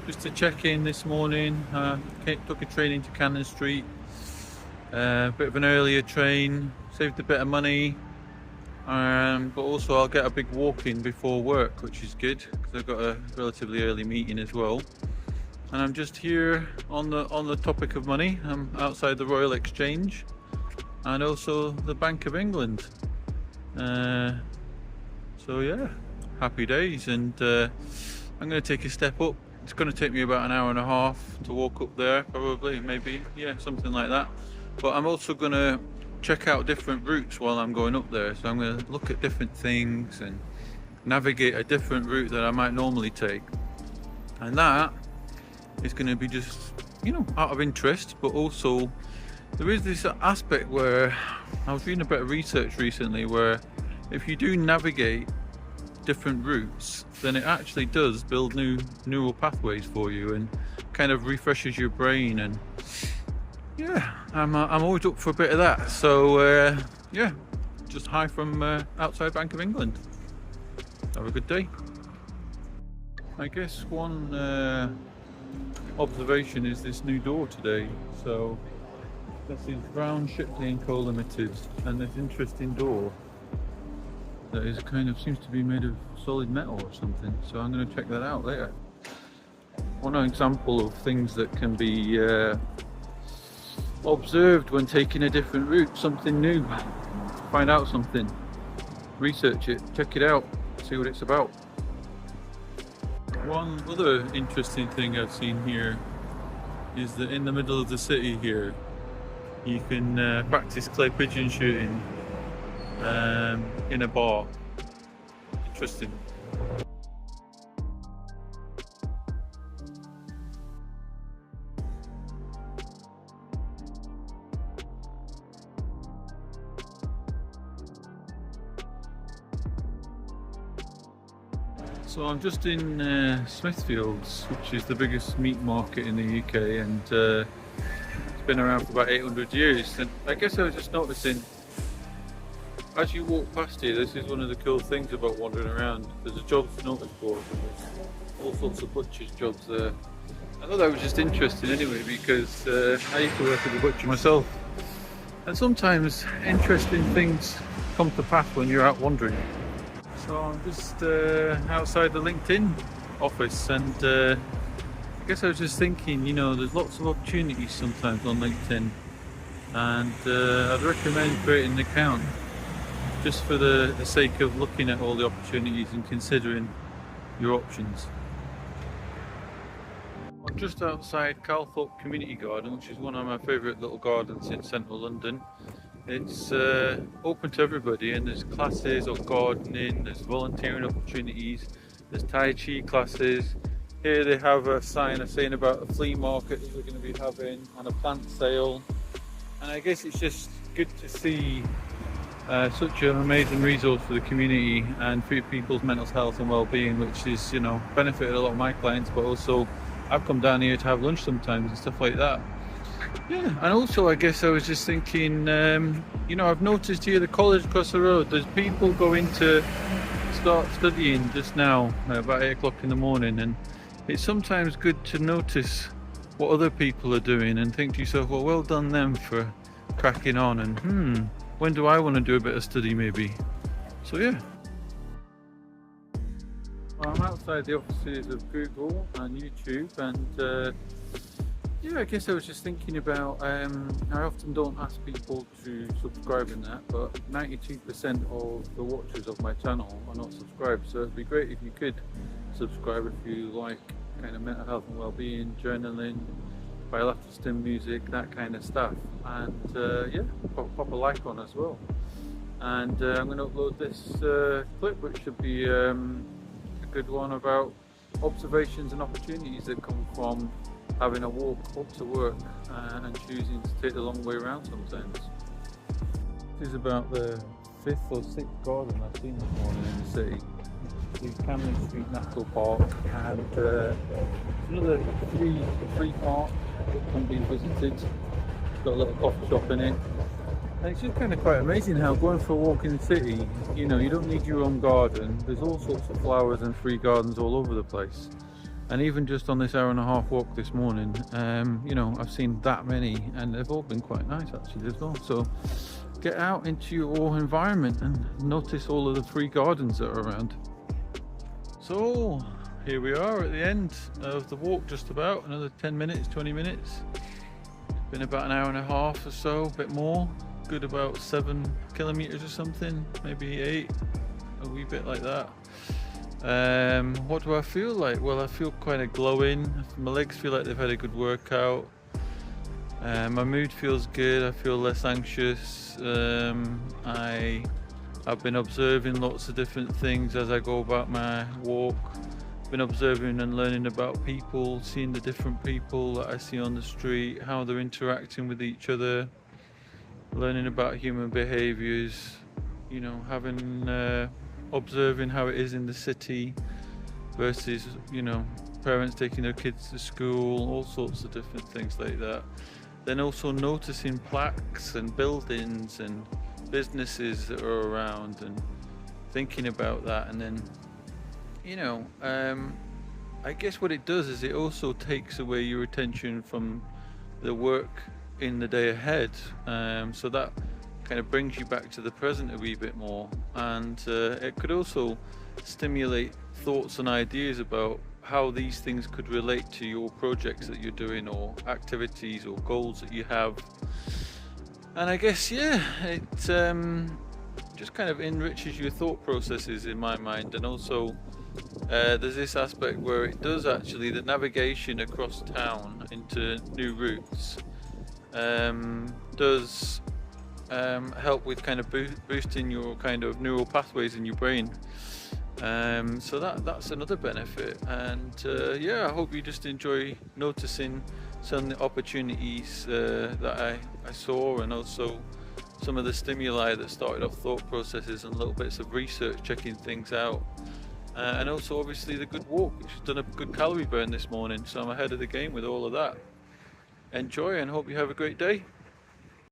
just to check in this morning. Took a train into Cannon Street. Bit of an earlier train, saved a bit of money. But also I'll get a big walk in before work, which is good because I've got a relatively early meeting as well. And I'm just here on the topic of money. I'm outside the Royal Exchange and also the Bank of England. So yeah, happy days. And I'm going to take a step up. It's going to take me about an hour and a half to walk up there, probably, maybe, yeah, something like that. But I'm also going to check out different routes while I'm going up there. So I'm going to look at different things and navigate a different route that I might normally take. And that is going to be just, out of interest, but also there is this aspect where I was reading a bit of research recently where if you do navigate different routes, then it actually does build new neural pathways for you and kind of refreshes your brain. And yeah, I'm always up for a bit of that. So yeah, just hi from outside Bank of England. Have a good day. I guess one observation is this new door today. So this is Brown Shipley and Co Limited, and this interesting door that is kind of seems to be made of solid metal or something. So I'm going to check that out later. One example of things that can be observed when taking a different route, something new, find out something, research it, check it out, see what it's about. One other interesting thing I've seen here is that in the middle of the city here you can practice clay pigeon shooting in a bar. Interesting. So I'm just in Smithfields, which is the biggest meat market in the UK, and it's been around for about 800 years. And I guess I was just noticing, as you walk past here, this is one of the cool things about wandering around. There's a jobs notice board, all sorts of butcher's jobs there. I thought that was just interesting anyway, because I used to work as a butcher myself. And sometimes interesting things come to pass when you're out wandering. So I'm just outside the LinkedIn office, and I guess I was just thinking, there's lots of opportunities sometimes on LinkedIn, and I'd recommend creating an account just for the sake of looking at all the opportunities and considering your options. I'm just outside Calthorpe Community Garden, which is one of my favourite little gardens in central London. It's open to everybody, and there's classes of gardening, there's volunteering opportunities, there's Tai Chi classes. Here they have a sign saying about a flea market that we're going to be having, and a plant sale. And I guess it's just good to see such an amazing resource for the community and for people's mental health and well-being, which is, benefited a lot of my clients, but also I've come down here to have lunch sometimes and stuff like that. Yeah, and also I guess I was just thinking, I've noticed here the college across the road, there's people going to start studying just now, about 8 o'clock in the morning, and it's sometimes good to notice what other people are doing and think to yourself, well done them for cracking on, and when do I want to do a bit of study maybe? So yeah. Well, I'm outside the offices of Google and YouTube, and yeah, I guess I was just thinking about, I often don't ask people to subscribe in that, but 92% of the watchers of my channel are not subscribed, so it'd be great if you could subscribe if you like kind of mental health and well-being, journaling, bilateral stim music, that kind of stuff. And yeah, pop a like on as well. And I'm going to upload this clip, which should be a good one about observations and opportunities that come from having a walk up to work and choosing to take the long way around sometimes. This is about the 5th or 6th garden I've seen this morning in the city. This is Camden Street Natural Park, and another free park that can be visited. It's got a little coffee shop in it. And it's just kind of quite amazing how going for a walk in the city, you don't need your own garden. There's all sorts of flowers and free gardens all over the place. And even just on this hour-and-a-half walk this morning, you know, I've seen that many, and they've all been quite nice actually as well. So get out into your environment and notice all of the free gardens that are around. So here we are at the end of the walk, just about another 10 minutes, 20 minutes. It's been about an hour and a half or so, a bit more. Good about 7 kilometers or something, maybe 8, a wee bit like that. What do I feel like? Well, I feel kind of glowing. My legs feel like they've had a good workout. My mood feels good. I feel less anxious. I've been observing lots of different things as I go about my walk. Been observing and learning about people, seeing the different people that I see on the street, how they're interacting with each other, learning about human behaviors, you know, observing how it is in the city versus, you know, parents taking their kids to school, all sorts of different things like that. Then also noticing plaques and buildings and businesses that are around and thinking about that. And then, you know, I guess what it does is it also takes away your attention from the work in the day ahead, so that kind of brings you back to the present a wee bit more, and it could also stimulate thoughts and ideas about how these things could relate to your projects that you're doing or activities or goals that you have. And I guess, yeah, it just kind of enriches your thought processes in my mind. And also there's this aspect where it does actually, the navigation across town into new routes does help with kind of boosting your kind of neural pathways in your brain. So that's another benefit. And yeah, I hope you just enjoy noticing some of the opportunities that I saw, and also some of the stimuli that started off thought processes and little bits of research, checking things out. And also obviously the good walk, which has done a good calorie burn this morning, so I'm ahead of the game with all of that. Enjoy and hope you have a great day.